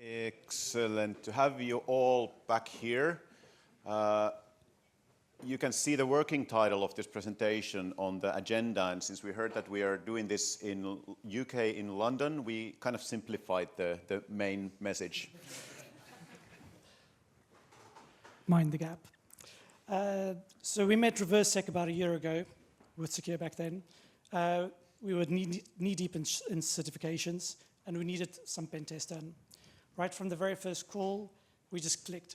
Excellent to have you all back here. You can see the working title of this presentation on the agenda, and since we heard that we are doing this in UK, in London, we kind of simplified the main message. Mind the gap. So we met Reversec about a year ago with Secure back then. We were knee-deep in certifications, and we needed some pen test done. Right from the very first call, we just clicked.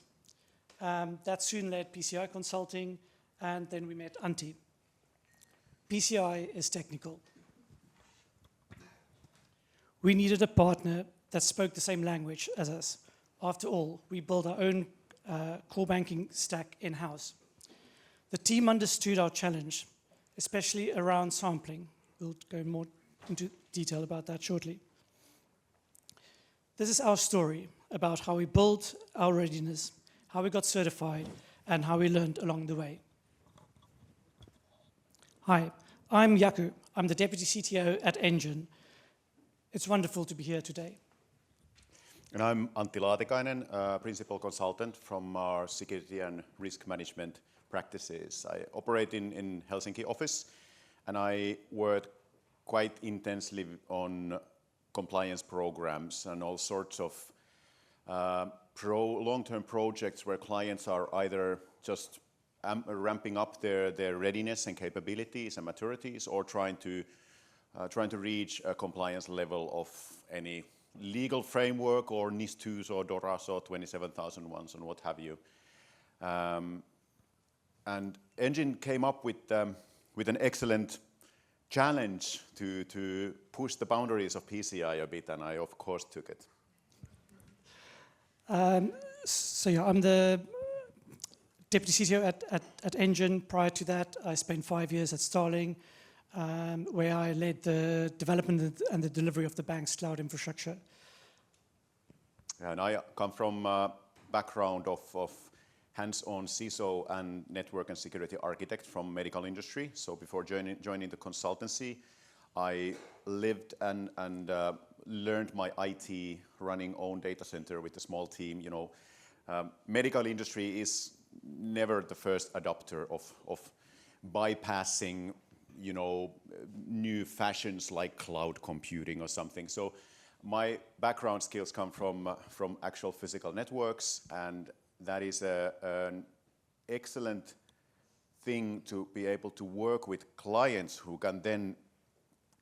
That soon led PCI Consulting, and then we met Antti. PCI is technical. We needed a partner that spoke the same language as us. After all, we built our own core banking stack in-house. The team understood our challenge, especially around sampling. We'll go more into detail about that shortly. This is our story about how we built our readiness, how we got certified, and how we learned along the way. Hi, I'm Jaco. I'm the Deputy CTO at Engine. It's wonderful to be here today. And I'm Antti Laatikainen, Principal Consultant from our Security and Risk Management practices. I operate in Helsinki office, and I work quite intensely on compliance programs and all sorts of long-term projects where clients are either just ramping up their readiness and capabilities and maturities, or trying to reach a compliance level of any legal framework or NIS2s or DORAs or 27001s and what have you. And Engine came up with an excellent challenge to push the boundaries of PCI a bit, and I of course took it. So yeah, I'm the Deputy CTO at Engine. Prior to that, I spent 5 years at Starling, where I led the development and the delivery of the bank's cloud infrastructure. And I come from a background of hands-on CISO and network and security architect from medical industry. So before joining the consultancy, I lived and learned my IT running own data center with a small team. You know, medical industry is never the first adopter of bypassing, you know, new fashions like cloud computing or something. So my background skills come from actual physical networks, and that is an excellent thing to be able to work with clients who can then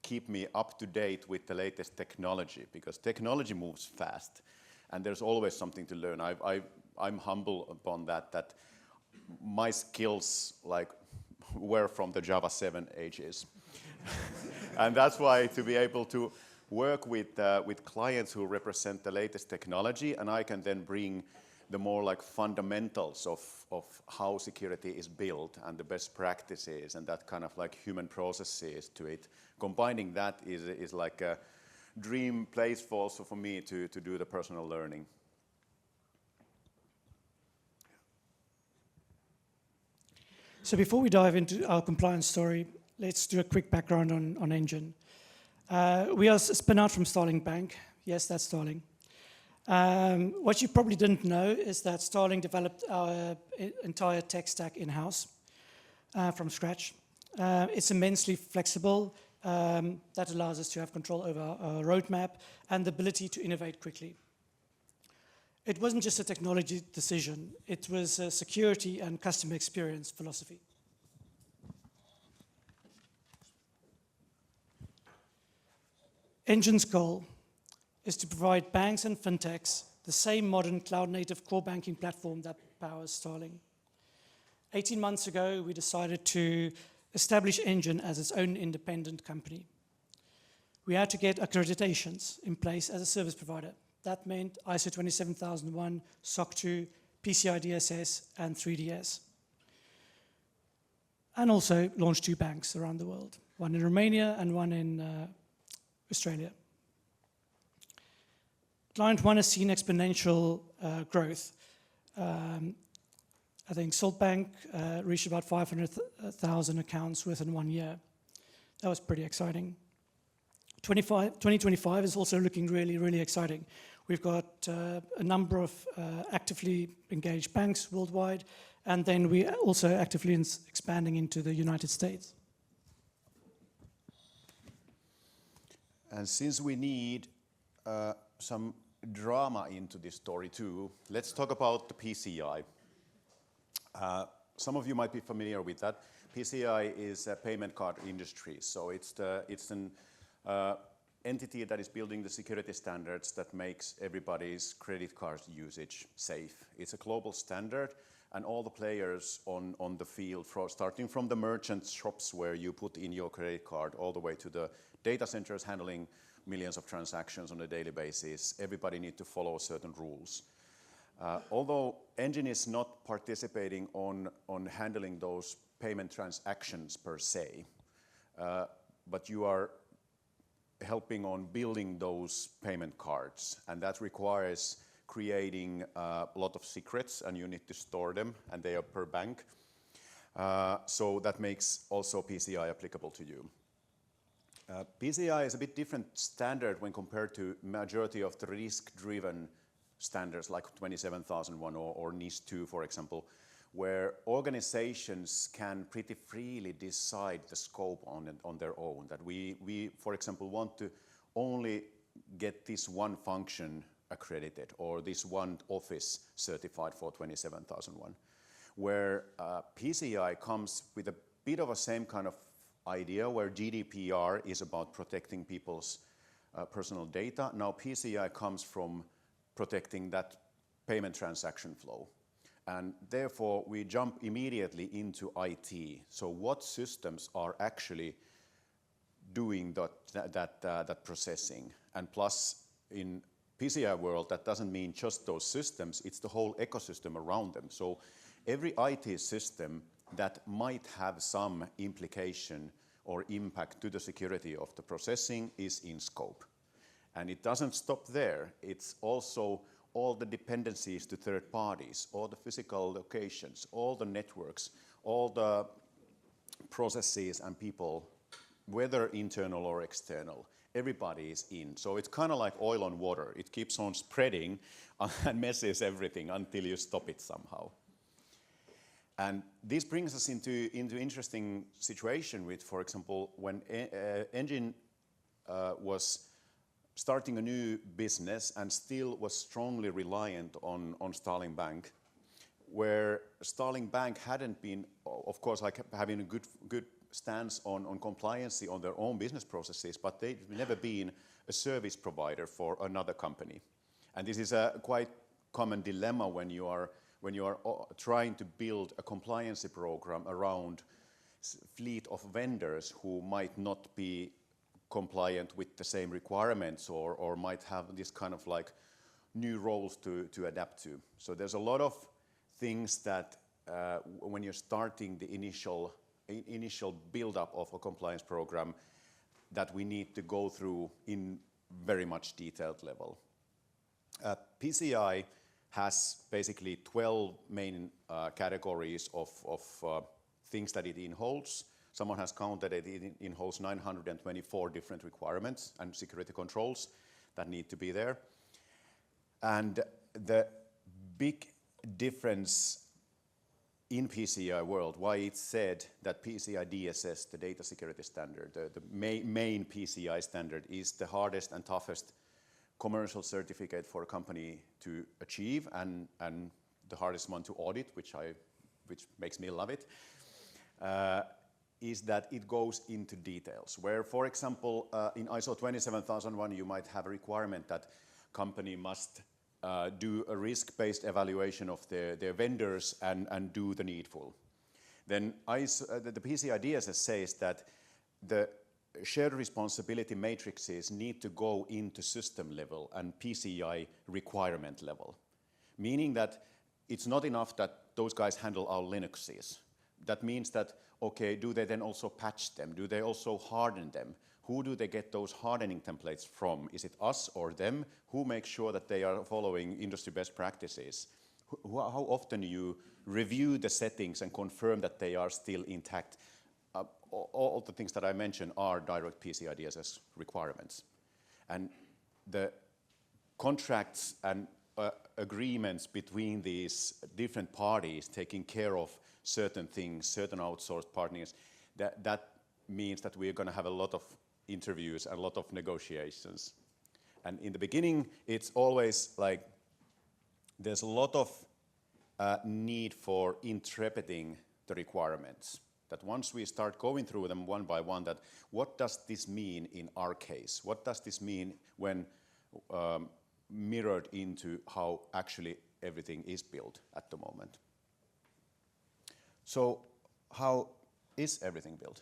keep me up to date with the latest technology, because technology moves fast and there's always something to learn. I'm humble upon that my skills were from the Java 7 ages. And that's why to be able to work with clients who represent the latest technology, and I can then bring the more fundamentals of how security is built and the best practices and that kind of human processes to it. Combining that is like a dream place also for me to do the personal learning. So before we dive into our compliance story, let's do a quick background on Engine. We are a spin-out from Starling Bank. Yes, that's Starling. What you probably didn't know is that Starling developed our entire tech stack in-house from scratch. It's immensely flexible. That allows us to have control over our roadmap and the ability to innovate quickly. It wasn't just a technology decision. It was a security and customer experience philosophy. Engine's goal is to provide banks and fintechs the same modern cloud-native core banking platform that powers Starling. 18 months ago, we decided to establish Engine as its own independent company. We had to get accreditations in place as a service provider. That meant ISO 27001, SOC 2, PCI DSS, and 3DS. And also launched 2 banks around the world, one in Romania and one in Australia. Client 1 has seen exponential growth. I think SaltBank reached about 500,000 accounts within 1 year. That was pretty exciting. 2025 is also looking really, really exciting. We've got a number of actively engaged banks worldwide, and then we also actively expanding into the United States. And since we need some drama into this story too, let's talk about the PCI. Some of you might be familiar with that. PCI is a payment card industry, so it's an entity that is building the security standards that makes everybody's credit card usage safe. It's a global standard, and all the players on the field, starting from the merchant shops where you put in your credit card, all the way to the data centers handling millions of transactions on a daily basis, everybody needs to follow certain rules. Although Engine is not participating on handling those payment transactions per se, but you are helping on building those payment cards, and that requires creating a lot of secrets, and you need to store them, and they are per bank. So that makes also PCI applicable to you. PCI is a bit different standard when compared to majority of the risk-driven standards like 27001 or NIS2, for example, where organizations can pretty freely decide the scope on their own. That we, for example, want to only get this one function accredited or this one office certified for 27001. Where PCI comes with a bit of a same kind of idea where GDPR is about protecting people's personal data. Now PCI comes from protecting that payment transaction flow. And therefore, we jump immediately into IT. So what systems are actually doing that processing? And plus, in PCI world, that doesn't mean just those systems, it's the whole ecosystem around them. So every IT system that might have some implication or impact to the security of the processing is in scope. And it doesn't stop there. It's also all the dependencies to third parties, all the physical locations, all the networks, all the processes and people, whether internal or external, everybody is in. So it's kind of like oil on water. It keeps on spreading and messes everything until you stop it somehow. And this brings us into interesting situation with, for example, when Engine was starting a new business and still was strongly reliant on Starling Bank, where Starling Bank hadn't been, of course, like having a good stance on compliance on their own business processes, but they've never been a service provider for another company. And this is a quite common dilemma when you are trying to build a compliance program around fleet of vendors who might not be compliant with the same requirements or might have this kind of like new roles to adapt to. So there's a lot of things that when you're starting the initial build-up of a compliance program that we need to go through in very much detailed level. PCI has basically 12 main categories of things that it inholds. Someone has counted it inholds 924 different requirements and security controls that need to be there. And the big difference in PCI world, why it's said that PCI DSS, the data security standard, the main PCI standard, is the hardest and toughest commercial certificate for a company to achieve and the hardest one to audit, which makes me love it, is that it goes into details. Where, for example, in ISO 27001, you might have a requirement that company must do a risk-based evaluation of their vendors and do the needful. Then the PCI DSS says that the shared responsibility matrices need to go into system level and PCI requirement level, meaning that it's not enough that those guys handle our Linuxes. That means that, okay, do they then also patch them? Do they also harden them? Who do they get those hardening templates from? Is it us or them? Who makes sure that they are following industry best practices? How often you review the settings and confirm that they are still intact? All the things that I mentioned are direct PCI DSS requirements. And the contracts and agreements between these different parties taking care of certain things, certain outsourced partners, that means that we're going to have a lot of interviews and a lot of negotiations. And in the beginning, it's always like there's a lot of need for interpreting the requirements. That once we start going through them one by one, that what does this mean in our case? What does this mean when mirrored into how actually everything is built at the moment? So how is everything built?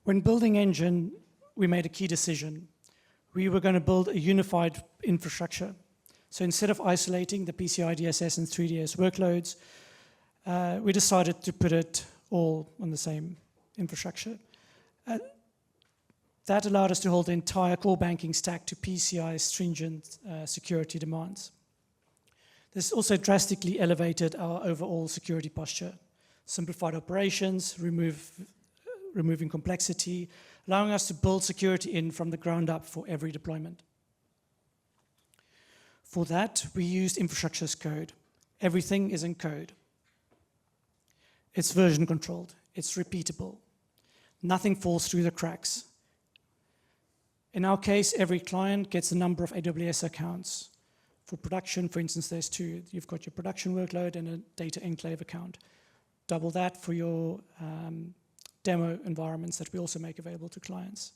When building Engine, we made a key decision. We were going to build a unified infrastructure. So instead of isolating the PCI DSS and 3DS workloads, we decided to put it all on the same infrastructure. That allowed us to hold the entire core banking stack to PCI's stringent security demands. This also drastically elevated our overall security posture, simplified operations, removing complexity, allowing us to build security in from the ground up for every deployment. For that, we used infrastructure as code. Everything is in code. It's version controlled. It's repeatable. Nothing falls through the cracks. In our case, every client gets a number of AWS accounts. For production, for instance, there's two. You've got your production workload and a data enclave account. Double that for your demo environments that we also make available to clients.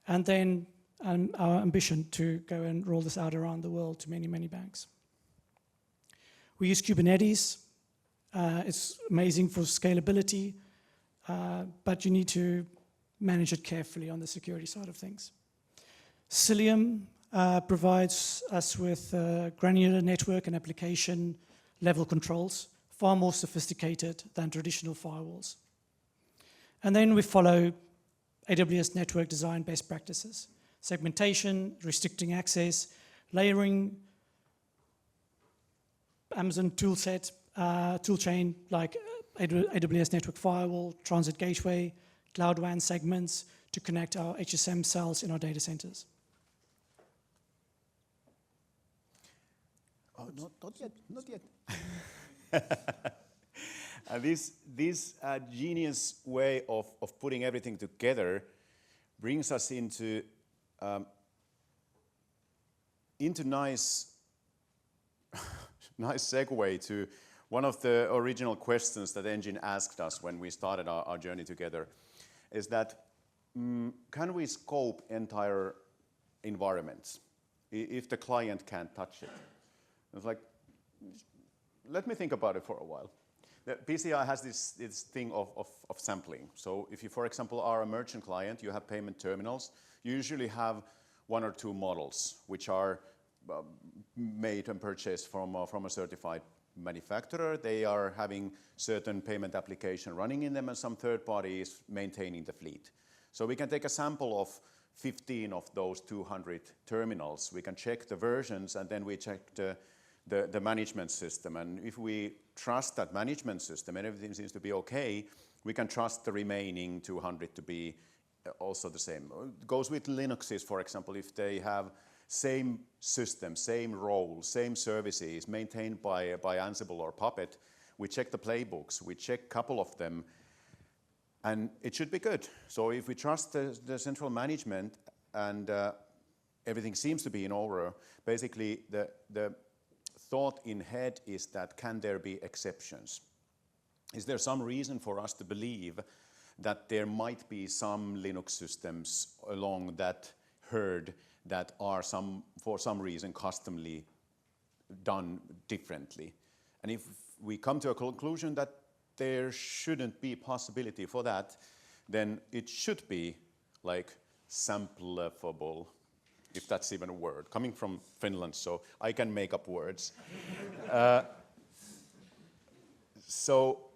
And then our ambition to go and roll this out around the world to many, many banks. We use Kubernetes. It's amazing for scalability, but you need to manage it carefully on the security side of things. Cilium provides us with granular network and application level controls, far more sophisticated than traditional firewalls. And then we follow AWS network design best practices. Segmentation, restricting access, layering, Amazon toolchain like AWS network firewall, transit gateway, cloud WAN segments to connect our HSM cells in our data centers. Oh, not yet. This genius way of putting everything together brings us into nice segue to one of the original questions that Engine asked us when we started our journey together, is that can we scope entire environments if the client can't touch it? It's like, let me think about it for a while. The PCI has this thing of sampling. So if you, for example, are a merchant client, you have payment terminals, you usually have one or two models which are made and purchased from a certified manufacturer. They are having certain payment application running in them, and some third party is maintaining the fleet. So we can take a sample of 15 of those 200 terminals. We can check the versions, and then we check the management system. And if we trust that management system and everything seems to be okay, we can trust the remaining 200 to be also the same. It goes with Linuxes, for example, if they have same system, same role, same services maintained by Ansible or Puppet, we check the playbooks, we check a couple of them, and it should be good. So if we trust the central management and everything seems to be in order, basically the thought in head is that can there be exceptions? Is there some reason for us to believe that there might be some Linux systems along that herd that are for some reason customly done differently? And if we come to a conclusion that there shouldn't be possibility for that, then it should be like sampleable, if that's even a word. Coming from Finland, so I can make up words. So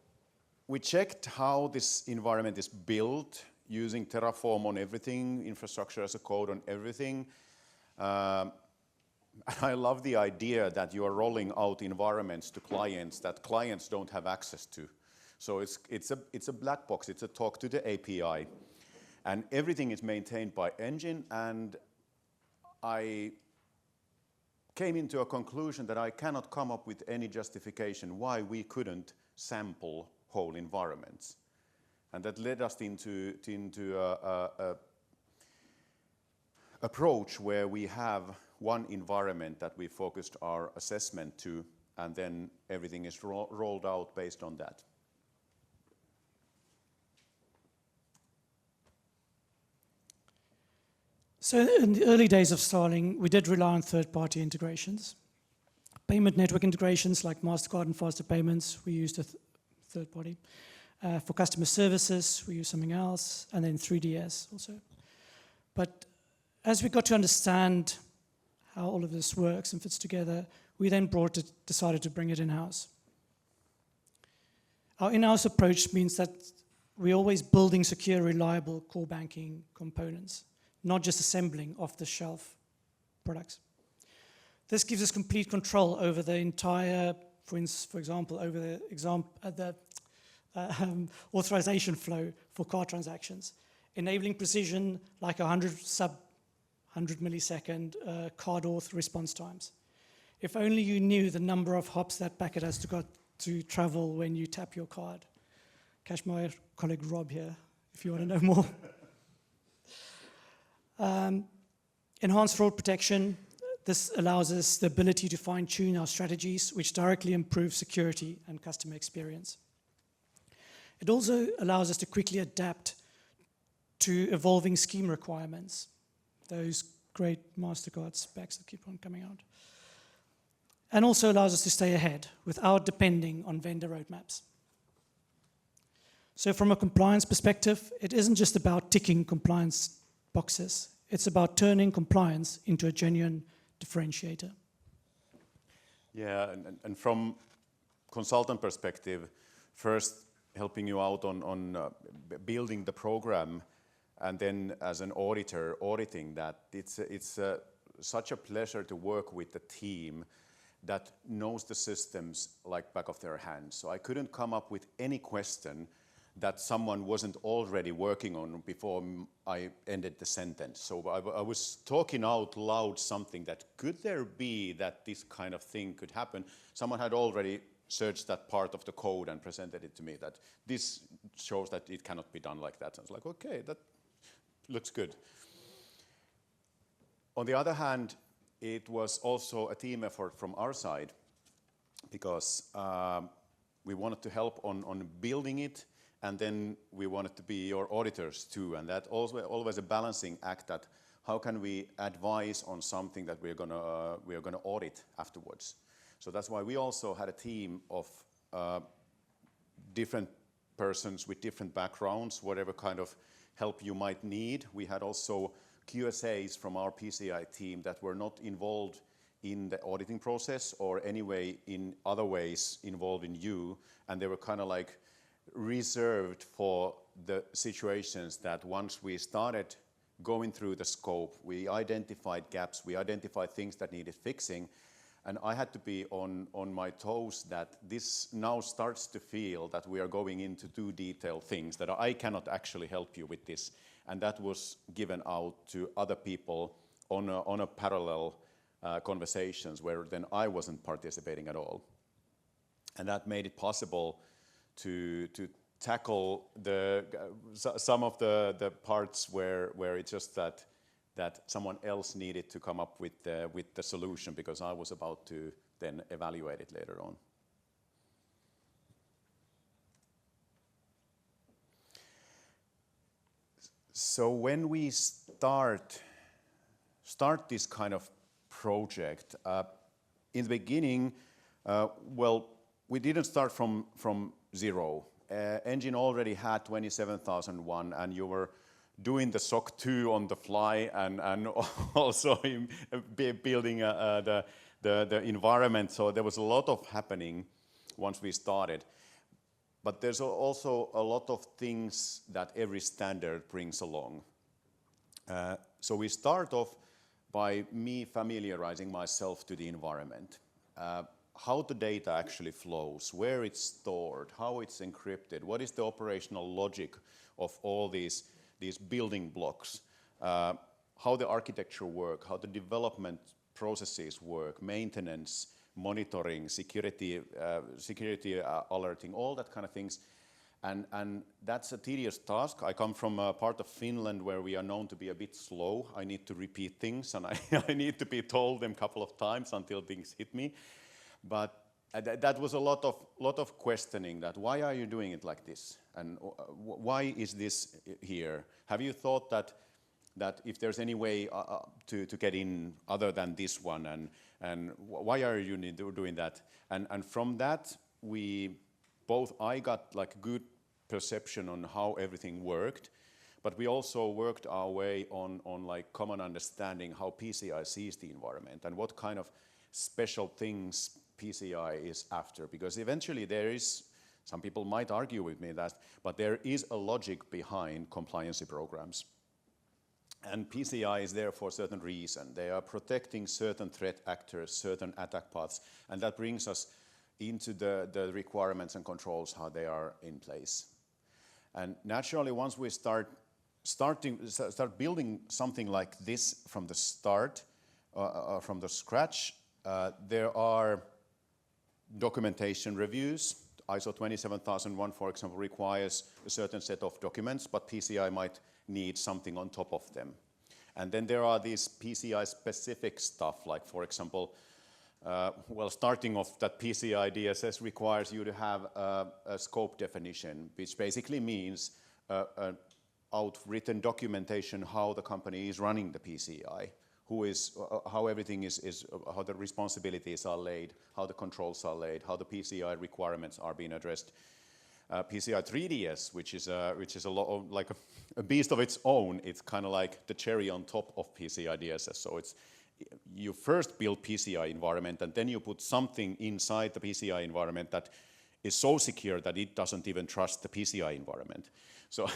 we checked how this environment is built using Terraform on everything, infrastructure as a code on everything. I love the idea that you are rolling out environments to clients that clients don't have access to. So it's a black box, it's a talk to the API. And everything is maintained by Engine, and I came into a conclusion that I cannot come up with any justification why we couldn't sample whole environments. And that led us into a approach where we have one environment that we focused our assessment to, and then everything is rolled out based on that. So in the early days of Starling, we did rely on third-party integrations. Payment network integrations like MasterCard and Faster Payments, we used a third party. For customer services, we used something else, and then 3DS also. But as we got to understand how all of this works and fits together, we then decided to bring it in-house. Our in-house approach means that we're always building secure, reliable core banking components, not just assembling off-the-shelf products. This gives us complete control over the entire, for example, over the authorization flow for card transactions, enabling precision like 100 millisecond card auth response times. If only you knew the number of hops that packet has to travel when you tap your card. Catch my colleague Rob here if you want to know more. Enhanced fraud protection. This allows us the ability to fine-tune our strategies, which directly improve security and customer experience. It also allows us to quickly adapt to evolving scheme requirements, those great MasterCard specs that keep on coming out. And also allows us to stay ahead without depending on vendor roadmaps. So from a compliance perspective, it isn't just about ticking compliance boxes. It's about turning compliance into a genuine differentiator. Yeah, and from consultant perspective, first helping you out on building the program, and then as an auditor auditing that, it's such a pleasure to work with the team that knows the systems like back of their hands. So I couldn't come up with any question that someone wasn't already working on before I ended the sentence. So I was talking out loud something that could there be that this kind of thing could happen. Someone had already searched that part of the code and presented it to me, that this shows that it cannot be done like that. I was like, okay, that looks good. On the other hand, it was also a team effort from our side, because we wanted to help on building it, and then we wanted to be your auditors too, and that always a balancing act, that how can we advise on something that we are gonna audit afterwards. So that's why we also had a team of different persons with different backgrounds, whatever kind of help you might need. We had also QSAs from our PCI team that were not involved in the auditing process or anyway in other ways involved in you, and they were kind of like reserved for the situations that once we started going through the scope, we identified gaps, we identified things that needed fixing, and I had to be on my toes that this now starts to feel that we are going into too detailed things, that I cannot actually help you with this. And that was given out to other people on a parallel conversations where then I wasn't participating at all. And that made it possible to tackle some of the parts where it's just that someone else needed to come up with the solution, because I was about to then evaluate it later on. So when we start this kind of project, in the beginning, well, we didn't start from zero. Engine already had 27001, and you were doing the SOC 2 on the fly, and also building the environment. So there was a lot of happening once we started. But there's also a lot of things that every standard brings along. So we start off by me familiarizing myself to the environment. How the data actually flows, where it's stored, how it's encrypted, what is the operational logic of all these building blocks. how the architecture work, how the development processes work, maintenance, monitoring, security alerting, all that kind of things. And that's a tedious task. I come from a part of Finland where we are known to be a bit slow. I need to repeat things, and I need to be told them a couple of times until things hit me. But that was a lot of questioning, that why are you doing it like this? And why is this here? Have you thought that if there's any way to get in other than this one, and why are you doing that? And from that, I got like good perception on how everything worked, but we also worked our way on like common understanding how PCI sees the environment and what kind of special things PCI is after. Because eventually there is, some people might argue with me that, but there is a logic behind compliancy programs. And PCI is there for a certain reason. They are protecting certain threat actors, certain attack paths, and that brings us into the requirements and controls, how they are in place. And naturally, once we start building something like this from the start, from the scratch, there are documentation reviews. ISO 27001, for example, requires a certain set of documents, but PCI might need something on top of them. And then there are these PCI-specific stuff, like, for example, starting off, that PCI DSS requires you to have a scope definition, which basically means out-written documentation how the company is running the PCI, how everything is, how the responsibilities are laid, how the controls are laid, how the PCI requirements are being addressed. PCI 3DS, which is like a beast of its own. It's kind of like the cherry on top of PCI DSS. So you first build PCI environment, and then you put something inside the PCI environment that is so secure that it doesn't even trust the PCI environment. So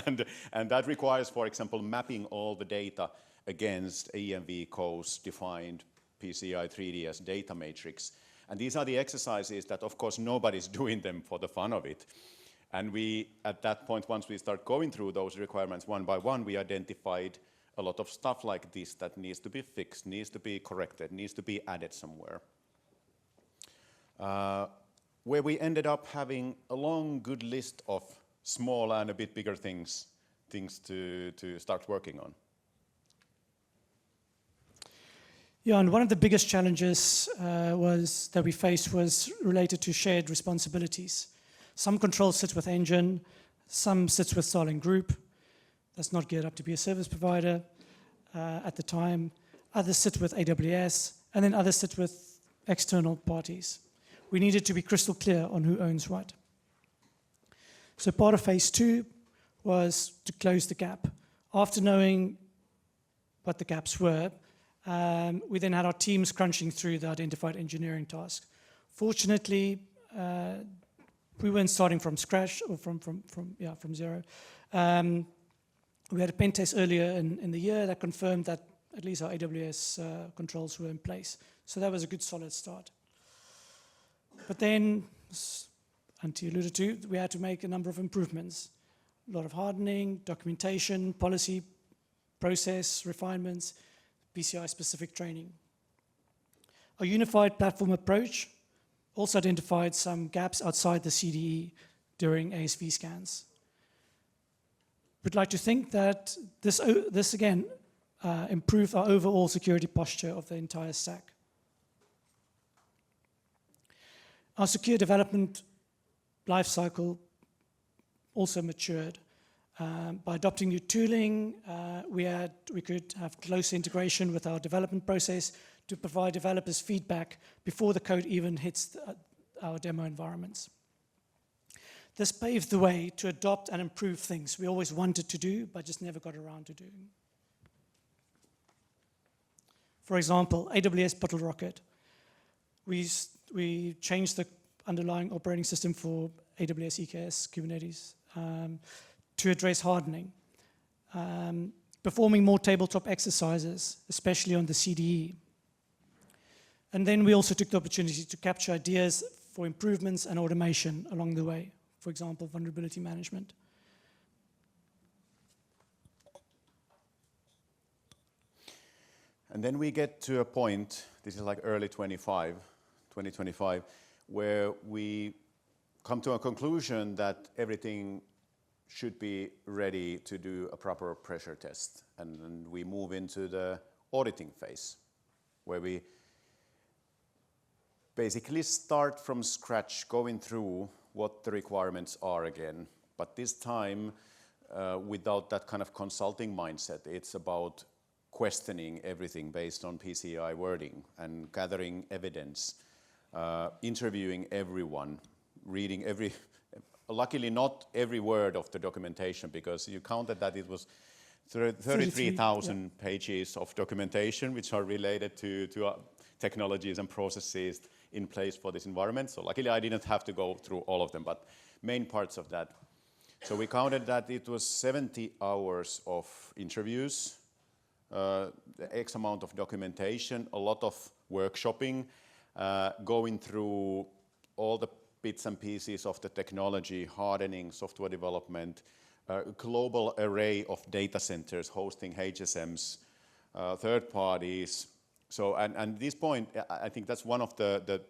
and that requires, for example, mapping all the data against EMV codes defined PCI 3DS data matrix. And these are the exercises that, of course, nobody's doing them for the fun of it. And we, at that point, once we start going through those requirements one by one, we identified a lot of stuff like this that needs to be fixed, needs to be corrected, needs to be added somewhere. Where we ended up having a long, good list of small and a bit bigger things to start working on. Yeah, and one of the biggest challenges that we faced was related to shared responsibilities. Some controls sit with Engine, some sits with Starling Group. That's not geared up to be a service provider at the time. Others sit with AWS, and then others sit with external parties. We needed to be crystal clear on who owns what. So part of phase 2 was to close the gap. After knowing what the gaps were, we then had our teams crunching through the identified engineering task. Fortunately, we weren't starting from scratch or from zero. We had a pen test earlier in the year that confirmed that at least our AWS controls were in place. So that was a good solid start. But then, as Antti alluded to, we had to make a number of improvements. A lot of hardening, documentation, policy, process refinements, PCI-specific training. Our unified platform approach also identified some gaps outside the CDE during ASV scans. We'd like to think that this again improved our overall security posture of the entire stack. Our secure development lifecycle also matured. By adopting new tooling, we could have close integration with our development process to provide developers feedback before the code even hits our demo environments. This paved the way to adopt and improve things we always wanted to do, but just never got around to doing. For example, AWS Bottle Rocket. We changed the underlying operating system for AWS EKS Kubernetes to address hardening, performing more tabletop exercises, especially on the CDE. And then we also took the opportunity to capture ideas for improvements and automation along the way. For example, vulnerability management. And then we get to a point, this is like early 2025, where we come to a conclusion that everything should be ready to do a proper pressure test. And then we move into the auditing phase, where we basically start from scratch, going through what the requirements are again. But this time, without that kind of consulting mindset, it's about questioning everything based on PCI wording and gathering evidence, interviewing everyone, reading luckily not every word of the documentation, because you counted that it was 33,000 pages of documentation which are related to technologies and processes in place for this environment. So luckily I didn't have to go through all of them, but main parts of that. So we counted that it was 70 hours of interviews, X amount of documentation, a lot of workshopping, going through all the bits and pieces of the technology, hardening, software development, a global array of data centers hosting HSMs, third parties. So, and at this point, I think that's one of the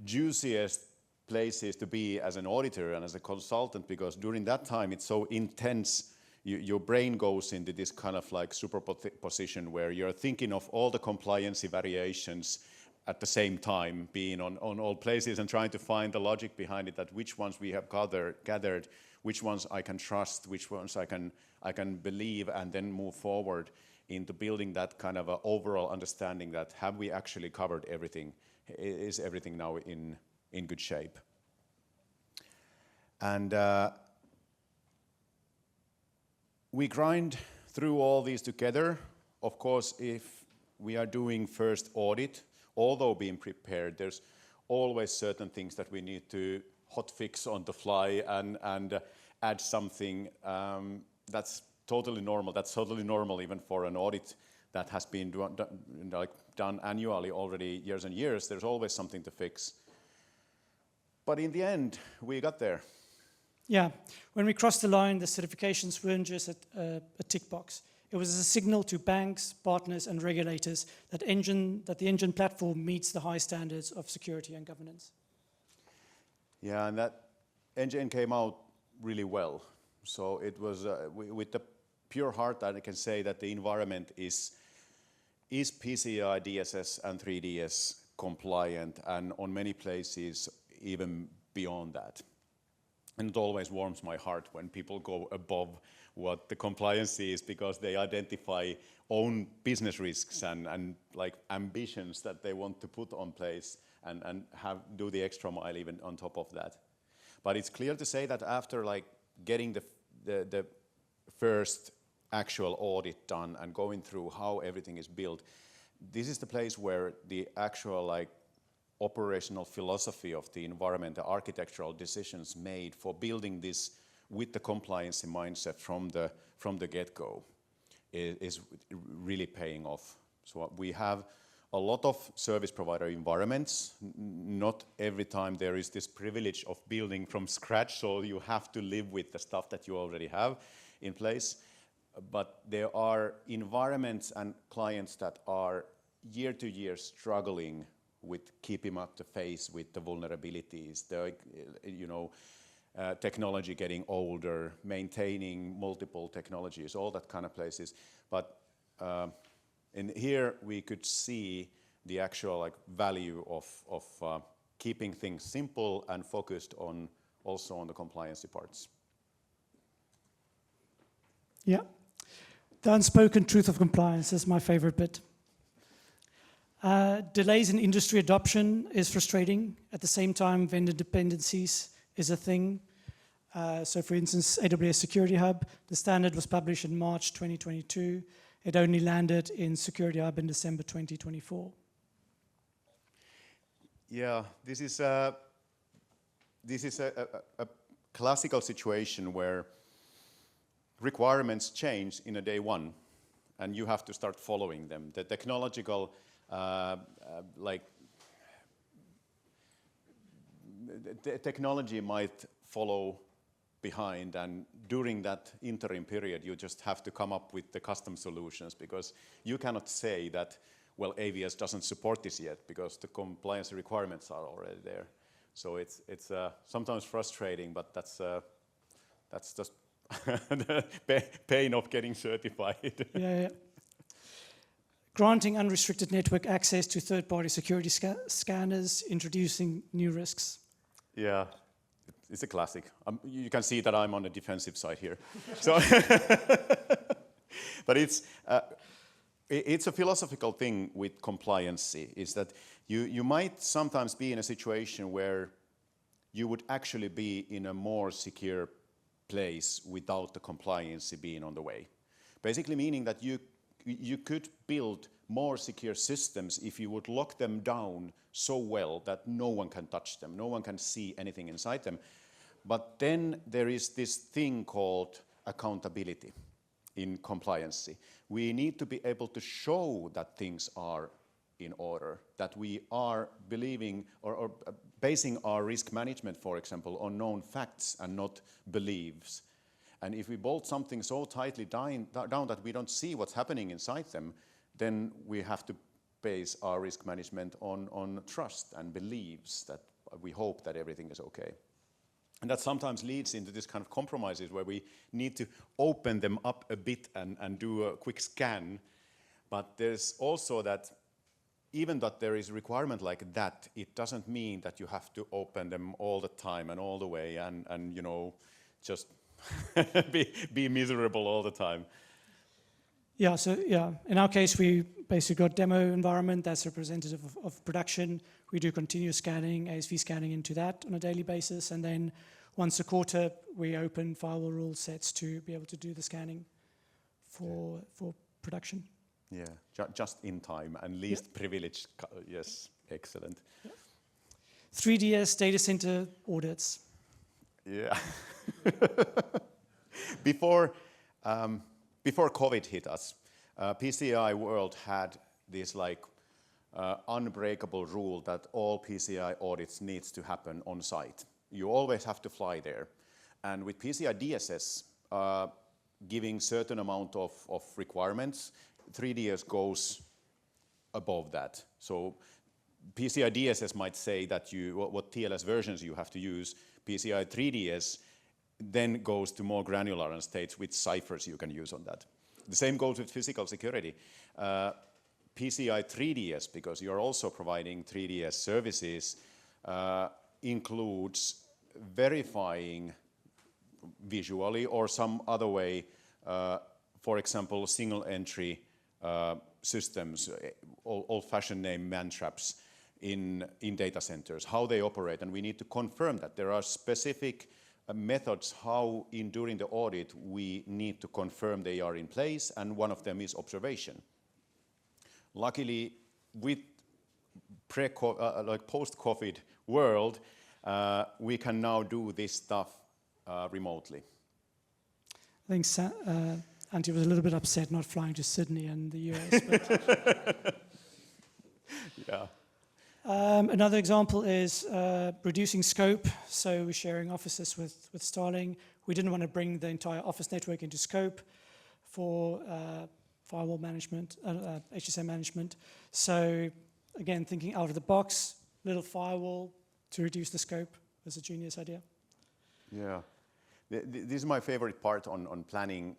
juiciest places to be as an auditor and as a consultant, because during that time it's so intense. Your brain goes into this kind of like superposition where you're thinking of all the compliancy variations at the same time, being on all places and trying to find the logic behind it, that which ones we have gathered, which ones I can trust, which ones I can believe, and then move forward into building that kind of a overall understanding that have we actually covered everything? Is everything now in good shape? And we grind through all these together. Of course, if we are doing first audit, although being prepared, there's always certain things that we need to hot fix on the fly and add something. That's totally normal. That's totally normal even for an audit that has been done annually already years and years. There's always something to fix. But in the end, we got there. Yeah, when we crossed the line, the certifications weren't just a tick box. It was a signal to banks, partners, and regulators that the Engine platform meets the high standards of security and governance. Yeah, and that Engine came out really well. So it was with the pure heart that I can say that the environment is PCI DSS and 3DS compliant, and on many places even beyond that. And it always warms my heart when people go above what the compliance is, because they identify own business risks and like ambitions that they want to put on place and do the extra mile even on top of that. But it's clear to say that after like getting the first actual audit done and going through how everything is built, this is the place where the actual like operational philosophy of the environment, the architectural decisions made for building this with the compliance mindset from the get-go is really paying off. So we have a lot of service provider environments. Not every time there is this privilege of building from scratch, so you have to live with the stuff that you already have in place. But there are environments and clients that are year to year struggling with keeping up the pace with the vulnerabilities, technology getting older, maintaining multiple technologies, all that kind of places. But in here we could see the actual like value of keeping things simple and focused on also on the compliance parts. Yeah, the unspoken truth of compliance is my favorite bit. Delays in industry adoption is frustrating. At the same time, vendor dependencies is a thing. So for instance, AWS Security Hub, the standard was published in March 2022. It only landed in Security Hub in December 2024. Yeah, this is a classical situation where requirements change in a day one, and you have to start following them. The technological technology might follow behind, and during that interim period you just have to come up with the custom solutions, because you cannot say that, well, AVS doesn't support this yet because the compliance requirements are already there. So it's sometimes frustrating, but that's just the pain of getting certified. Yeah. Granting unrestricted network access to third-party security scanners, introducing new risks. Yeah, it's a classic. You can see that I'm on the defensive side here. So, but it's a philosophical thing with compliancy, is that you might sometimes be in a situation where you would actually be in a more secure place without the compliancy being on the way. Basically meaning that you could build more secure systems if you would lock them down so well that no one can touch them, no one can see anything inside them. But then there is this thing called accountability in compliancy. We need to be able to show that things are in order, that we are believing or basing our risk management, for example, on known facts and not beliefs. And if we bolt something so tightly down that we don't see what's happening inside them, then we have to base our risk management on trust and beliefs that we hope that everything is okay. And that sometimes leads into this kind of compromises where we need to open them up a bit and do a quick scan. But there's also that, even that there is a requirement like that, it doesn't mean that you have to open them all the time and all the way and you know, just be miserable all the time. Yeah, so yeah, in our case, we basically got demo environment that's representative of production. We do continuous scanning, ASV scanning into that on a daily basis. And then once a quarter, we open firewall rule sets to be able to do the scanning for production. Yeah, just in time and least privileged. Yes, excellent. Yeah. 3DS data center audits. Yeah. Before COVID hit us, PCI world had this like unbreakable rule that all PCI audits needs to happen on site. You always have to fly there. And with PCI DSS giving certain amount of requirements, 3DS goes above that. So PCI DSS might say that what TLS versions you have to use. PCI 3DS then goes to more granular and states which ciphers you can use on that. The same goes with physical security. PCI 3DS, because you're also providing 3DS services, includes verifying visually or some other way, for example, single entry systems, old-fashioned name man traps in data centers, how they operate, and we need to confirm that. There are specific methods how during the audit we need to confirm they are in place, and one of them is observation. Luckily, with post-COVID world, we can now do this stuff remotely. I think Antti was a little bit upset not flying to Sydney and the US. But yeah. Another example is reducing scope. So we're sharing offices with Starling. We didn't want to bring the entire office network into scope for firewall management, HSM management. So again, thinking out of the box, little firewall to reduce the scope was a genius idea. Yeah. This is my favorite part on planning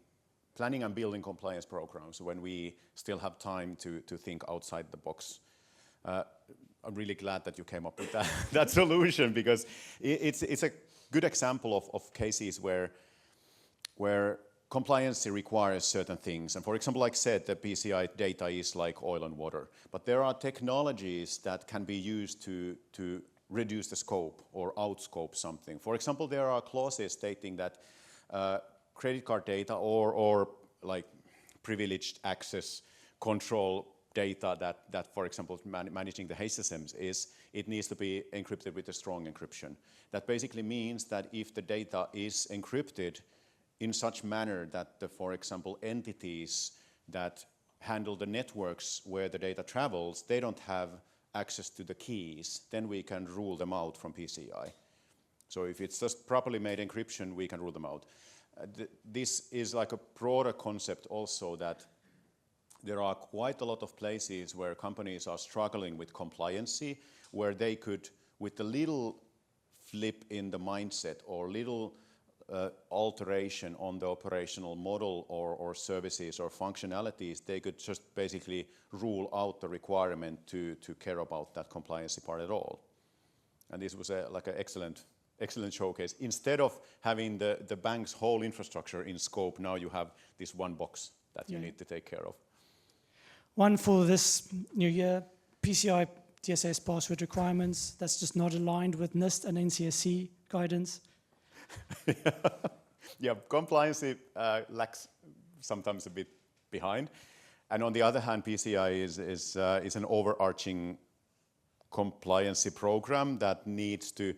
and building compliance programs, when we still have time to think outside the box. I'm really glad that you came up with that solution, because it's a good example of cases where compliance requires certain things. And for example, like I said, the PCI data is like oil and water. But there are technologies that can be used to reduce the scope or outscope something. For example, there are clauses stating that credit card data or like privileged access control data that for example, managing the HSMs it needs to be encrypted with a strong encryption. That basically means that if the data is encrypted in such manner that for example, entities that handle the networks where the data travels, they don't have access to the keys, then we can rule them out from PCI. So if it's just properly made encryption, we can rule them out. This is like a broader concept also, that there are quite a lot of places where companies are struggling with compliancy, where they could, with a little flip in the mindset or little alteration on the operational model or services or functionalities, they could just basically rule out the requirement to care about that compliancy part at all. And this was like an excellent showcase. Instead of having the bank's whole infrastructure in scope, now you have this one box that you need to take care of. One for this new year, PCI DSS password requirements. That's just not aligned with NIST and NCSC guidance. Yeah, compliance lags sometimes a bit behind. And on the other hand, PCI is an overarching compliancy program that needs to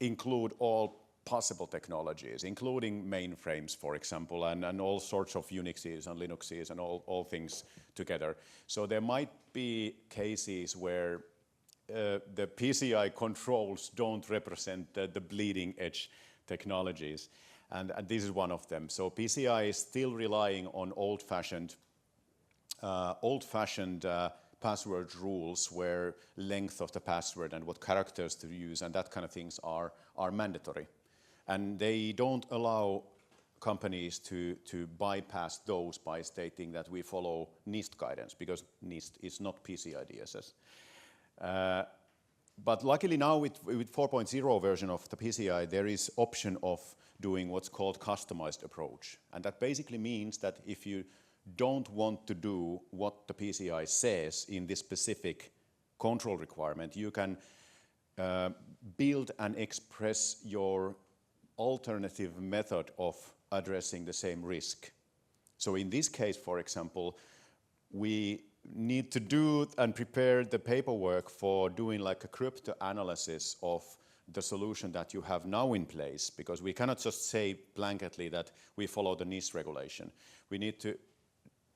include all possible technologies, including mainframes, for example, and all sorts of Unixes and Linuxes and all things together. So there might be cases where the PCI controls don't represent the bleeding edge technologies, and this is one of them. So PCI is still relying on old-fashioned password rules, where length of the password and what characters to use and that kind of things are mandatory. And they don't allow companies to bypass those by stating that we follow NIST guidance, because NIST is not PCI DSS. But luckily now with 4.0 version of the PCI, there is option of doing what's called customized approach. And that basically means that if you don't want to do what the PCI says in this specific control requirement, you can build and express your alternative method of addressing the same risk. So in this case, for example, we need to do and prepare the paperwork for doing like a crypto analysis of the solution that you have now in place, because we cannot just say blanketly that we follow the NIST regulation. We need to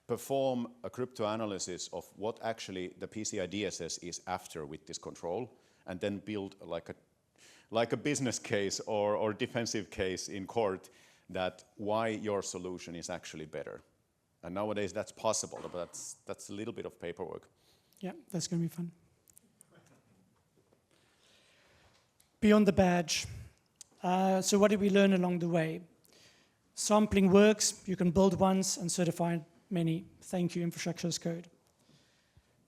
perform a crypto analysis of what actually the PCI DSS is after with this control, and then build like a business case or defensive case in court that why your solution is actually better. And nowadays that's possible, but that's a little bit of paperwork. Yeah, that's going to be fun. Beyond the badge. So what did we learn along the way? Sampling works. You can build once and certify many. Thank you, infrastructure as code.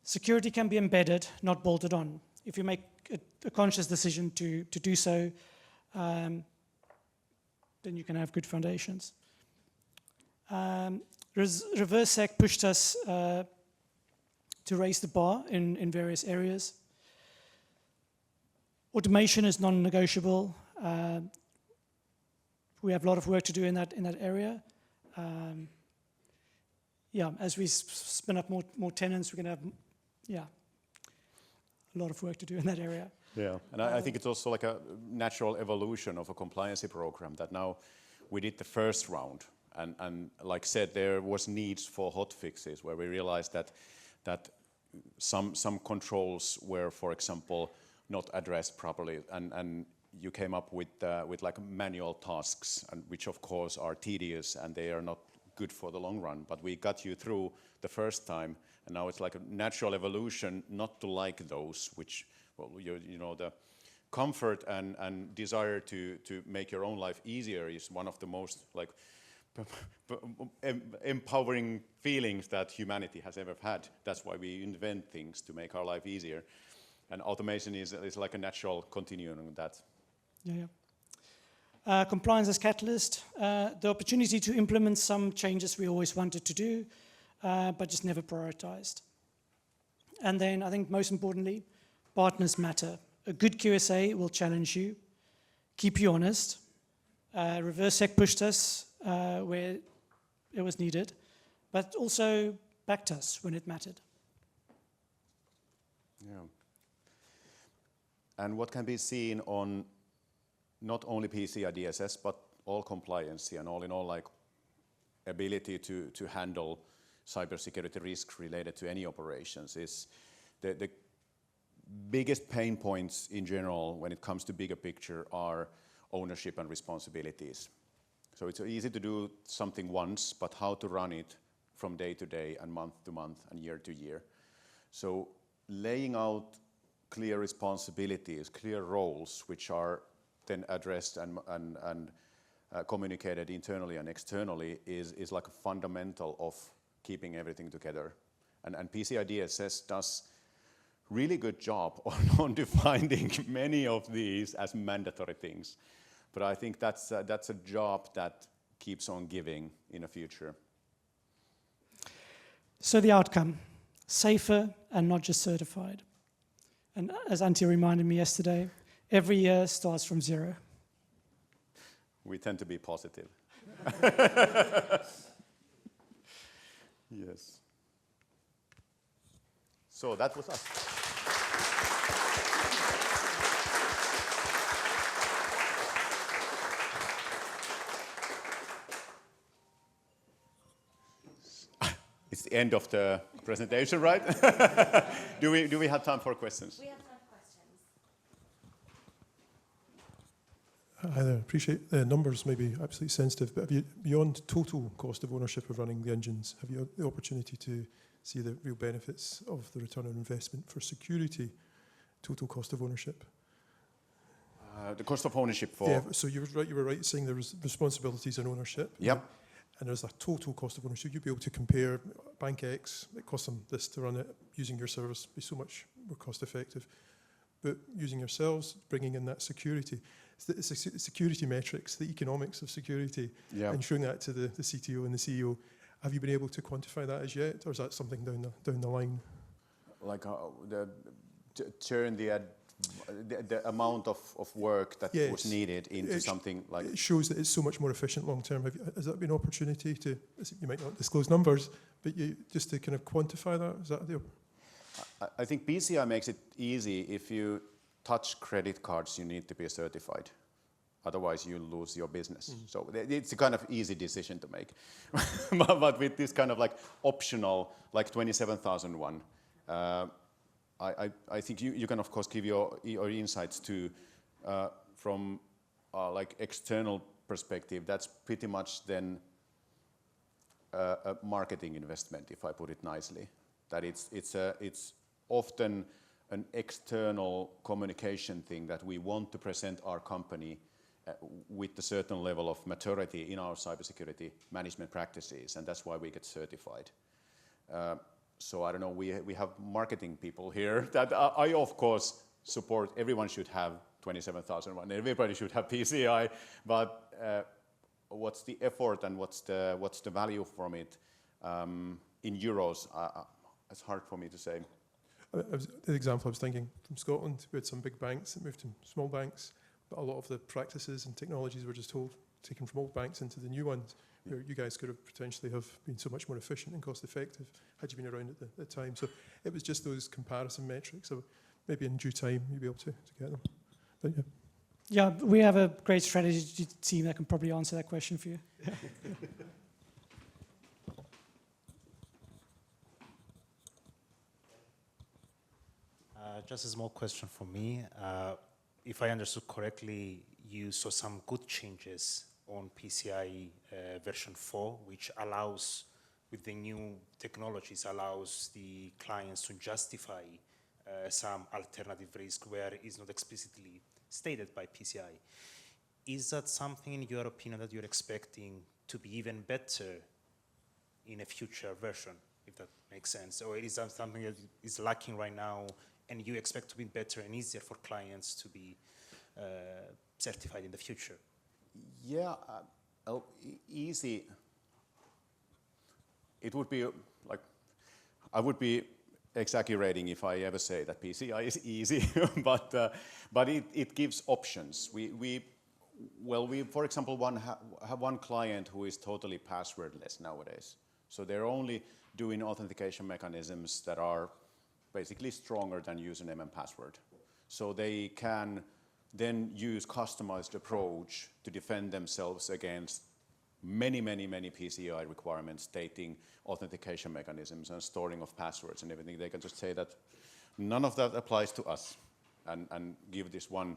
Security can be embedded, not bolted on. If you make a conscious decision to do so, then you can have good foundations. Reversec pushed us to raise the bar in various areas. Automation is non-negotiable. We have a lot of work to do in that area. As we spin up more tenants, we're going to have a lot of work to do in that area. Yeah, and I think it's also like a natural evolution of a compliancy program, that now we did the first round, and like said, there was needs for hot fixes where we realized that some controls were, for example, not addressed properly, and you came up with like manual tasks, and which of course are tedious and they are not good for the long run. But we got you through the first time, and now it's like a natural evolution not to like those, which, well, you know, the comfort and desire to make your own life easier is one of the most like empowering feelings that humanity has ever had. That's why we invent things, to make our life easier. And automation is like a natural continuum of that. Compliance as catalyst, the opportunity to implement some changes we always wanted to do, but just never prioritized. And then I think most importantly, partners matter. A good QSA will challenge you, keep you honest. Reversec pushed us where it was needed, but also backed us when it mattered. Yeah. And what can be seen on not only PCI DSS, but all compliance and all in all, like ability to handle cybersecurity risk related to any operations, is biggest pain points in general when it comes to bigger picture are ownership and responsibilities. So it's easy to do something once, but how to run it from day to day and month to month and year to year. So laying out clear responsibilities, clear roles, which are then addressed and communicated internally and externally is like a fundamental of keeping everything together. And PCI DSS does really good job on defining many of these as mandatory things. But I think that's a job that keeps on giving in the future. So the outcome, safer and not just certified. And as Antti reminded me yesterday, every year starts from zero. We tend to be positive. Yes. So that was us. It's the end of the presentation, right? Do we have time for questions? We have time for questions. Hi there. Appreciate the numbers may be absolutely sensitive, but have you, beyond total cost of ownership of running the engines, have you had the opportunity to see the real benefits of the return on investment for security, total cost of ownership? The cost of ownership for... Yeah, so you were right saying there was responsibilities and ownership. Yep. And there's a total cost of ownership. You'd be able to compare Bank X, it costs them this to run it, using your service be so much more cost effective. But using yourselves, bringing in that security, it's the security metrics, the economics of security, and showing that to the CTO and the CEO. Have you been able to quantify that as yet, or is that something down the line? Like turn the amount of work that was needed into something like... It shows that it's so much more efficient long term. Has that been an opportunity to, you might not disclose numbers, but just to kind of quantify that? Is that the... I think PCI makes it easy. If you touch credit cards, you need to be certified. Otherwise, you lose your business. Mm-hmm. So it's a kind of easy decision to make. But with this kind of like optional, like 27,001, I think you can of course give your insights to from like external perspective. That's pretty much then a marketing investment, if I put it nicely. That it's often an external communication thing that we want to present our company with a certain level of maturity in our cybersecurity management practices, and that's why we get certified. So I don't know, we have marketing people here that I of course support. Everyone should have 27,001. Everybody should have PCI, but what's the effort and what's the value from it in euros? It's hard for me to say. The example I was thinking from Scotland, we had some big banks that moved to small banks, but a lot of the practices and technologies were just taken from old banks into the new ones. Where you guys could have potentially have been so much more efficient and cost effective had you been around at the time. So it was just those comparison metrics. So maybe in due time you'll be able to get them. But yeah. Yeah, we have a great strategy team that can probably answer that question for you. Just a small question for me. If I understood correctly, you saw some good changes on PCI version 4, which allows, with the new technologies, allows the clients to justify some alternative risk where it's not explicitly stated by PCI. Is that something, in your opinion, that you're expecting to be even better in a future version, if that makes sense? Or is that something that is lacking right now and you expect to be better and easier for clients to be certified in the future? Yeah, easy. It would be like, I would be exaggerating if I ever say that PCI is easy, but it gives options. We for example, have one client who is totally passwordless nowadays. So they're only doing authentication mechanisms that are basically stronger than username and password. So they can then use customized approach to defend themselves against many PCI requirements stating authentication mechanisms and storing of passwords and everything. They can just say that none of that applies to us, and give this one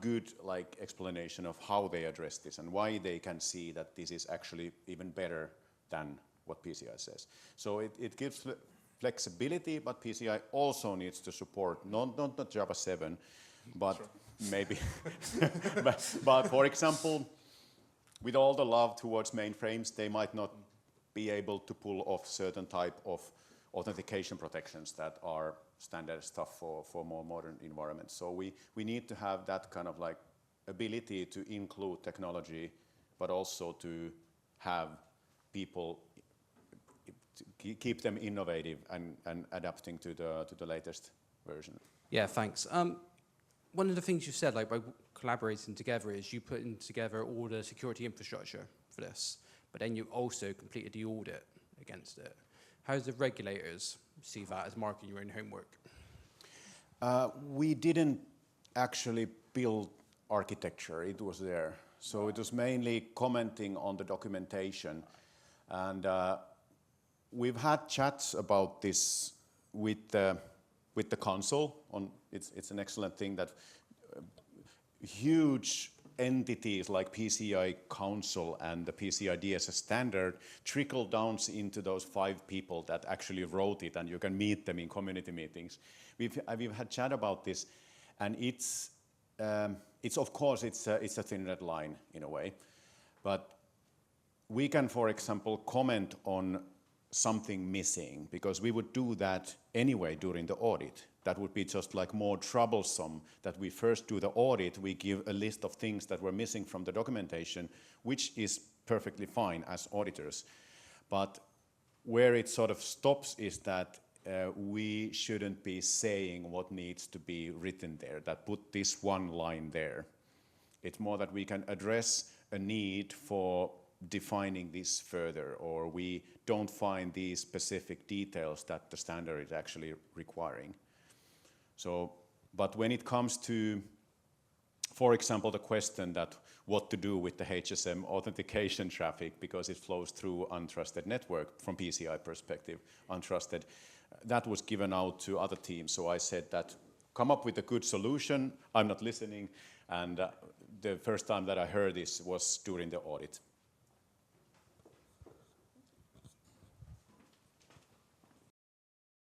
good like explanation of how they address this and why they can see that this is actually even better than what PCI says. So it gives flexibility, but PCI also needs to support not Java 7, but maybe, but for example, with all the love towards mainframes, they might not be able to pull off certain type of authentication protections that are standard stuff for more modern environments. So we need to have that kind of like ability to include technology, but also to have people to keep them innovative and adapting to the latest version. Yeah, thanks. One of the things you said, like by collaborating together, is you put in together all the security infrastructure for this, but then you also completed the audit against it. How does the regulators see that as marking your own homework? We didn't actually build architecture, it was there. So it was mainly commenting on the documentation. And we've had chats about this with the console. It's an excellent thing that huge entities like PCI Council and the PCI DSS standard trickle down into those 5 people that actually wrote it, and you can meet them in community meetings. We've had chat about this, and it's of course it's a thin red line in a way, but we can, for example, comment on something missing, because we would do that anyway during the audit. That would be just like more troublesome that we first do the audit, we give a list of things that were missing from the documentation, which is perfectly fine as auditors. But where it sort of stops is that we shouldn't be saying what needs to be written there, that put this one line there. It's more that we can address a need for defining this further, or we don't find these specific details that the standard is actually requiring. So, but when it comes to, for example, the question that what to do with the HSM authentication traffic because it flows through untrusted network from PCI perspective, untrusted, that was given out to other teams. So I said that come up with a good solution. I'm not listening, and the first time that I heard this was during the audit.